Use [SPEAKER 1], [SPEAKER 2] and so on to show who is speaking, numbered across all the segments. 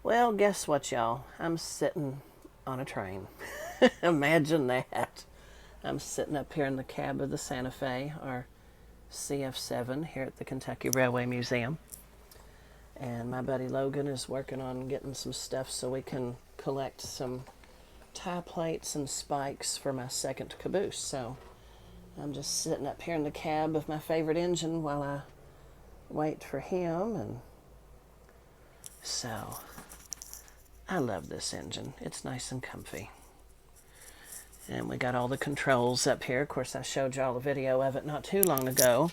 [SPEAKER 1] Well, guess what, y'all? I'm sitting on a train. Imagine that. I'm sitting up here in the cab of the Santa Fe, our CF7 here at the Kentucky Railway Museum. And my buddy Logan is working on getting some stuff so we can collect some tie plates and spikes for my second caboose. So I'm just sitting up here in the cab of my favorite engine while I wait for him. And so I love this engine. It's nice and comfy. And we got all the controls up here. Of course, I showed y'all a video of it not too long ago.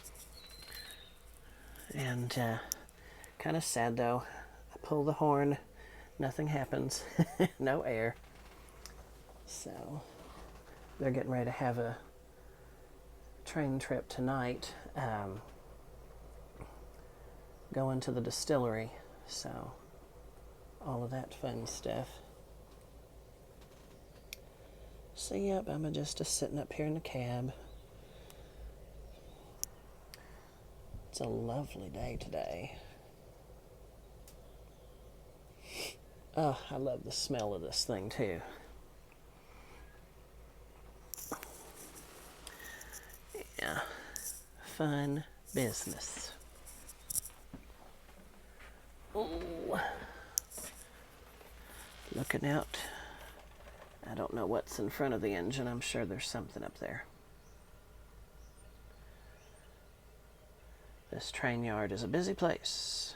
[SPEAKER 1] And kind of sad though. I pull the horn, nothing happens. No air. So they're getting ready to have a train trip tonight, going to the distillery. So all of that fun stuff. So yep, I'm just sitting up here in the cab. It's a lovely day today. Oh, I love the smell of this thing too. Yeah, fun business. Ooh. Looking out. I don't know what's in front of the engine. I'm sure there's something up there. This train yard is a busy place.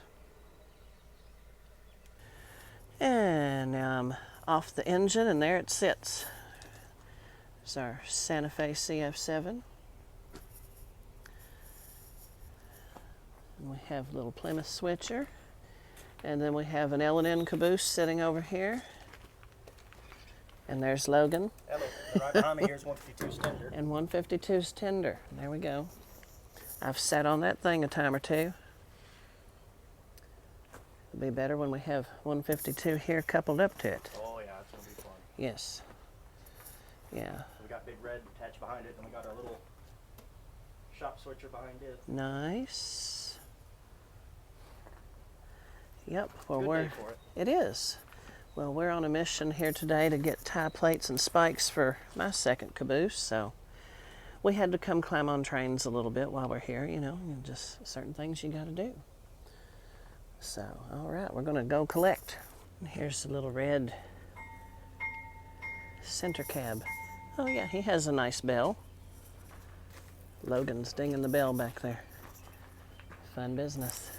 [SPEAKER 1] And now I'm off the engine and there it sits. It's our Santa Fe CF7. And we have a little Plymouth switcher. And then we have an L&N caboose sitting over here. And there's Logan.
[SPEAKER 2] Hello. And right behind me here's 152's tender.
[SPEAKER 1] And 152's tender. There we go. I've sat on that thing a time or two. It'll be better when we have 152 here coupled up to it.
[SPEAKER 2] Oh yeah, it's going to be fun.
[SPEAKER 1] Yes. Yeah.
[SPEAKER 2] So we got Big Red attached behind it, and we got our little shop switcher behind it.
[SPEAKER 1] Nice. Yep. Well,
[SPEAKER 2] Good day for it.
[SPEAKER 1] It is. Well, we're on a mission here today to get tie plates and spikes for my second caboose, so we had to come climb on trains a little bit while we're here, you know, just certain things you got to do. So, all right, we're going to go collect. Here's the little red center cab. Oh yeah, he has a nice bell. Logan's dinging the bell back there. Fun business.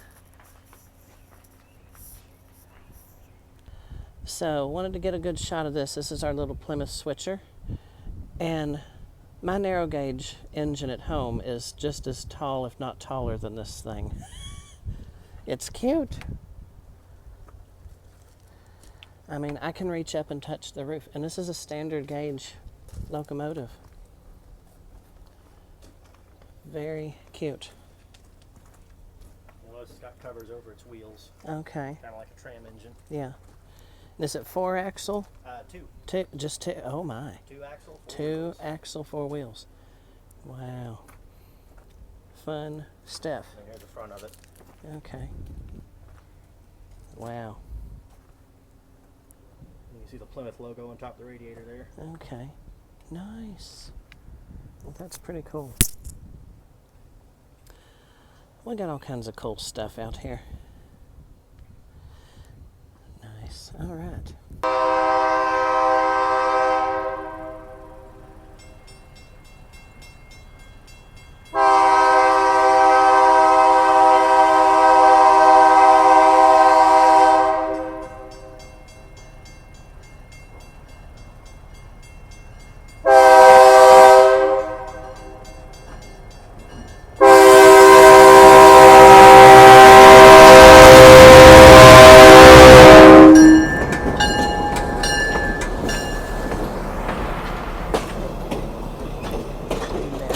[SPEAKER 1] So, wanted to get a good shot of this. This is our little Plymouth switcher. And my narrow gauge engine at home is just as tall, if not taller, than this thing. It's cute. I mean, I can reach up and touch the roof. And this is a standard gauge locomotive. Very cute.
[SPEAKER 2] Well, it's got covers over its wheels.
[SPEAKER 1] Okay.
[SPEAKER 2] Kind of like a tram engine.
[SPEAKER 1] Yeah. Is it 4-axle?
[SPEAKER 2] Two.
[SPEAKER 1] Just two. Oh my.
[SPEAKER 2] 2-axle.
[SPEAKER 1] 2-axle, 4 wheels. Wow. Fun stuff.
[SPEAKER 2] And here's the front of it.
[SPEAKER 1] Okay. Wow.
[SPEAKER 2] You can see the Plymouth logo on top of the radiator there.
[SPEAKER 1] Okay. Nice. Well, that's pretty cool. We got all kinds of cool stuff out here. Nice. All right.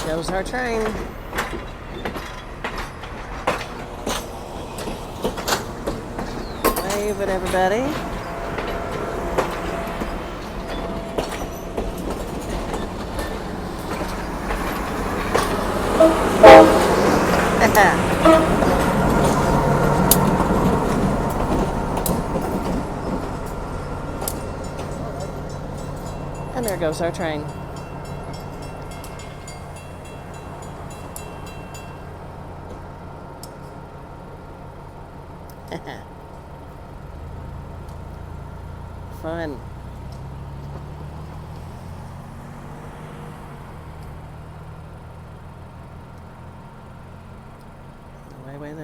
[SPEAKER 1] There goes our train. Wave at everybody. There goes our train. Fun. Away they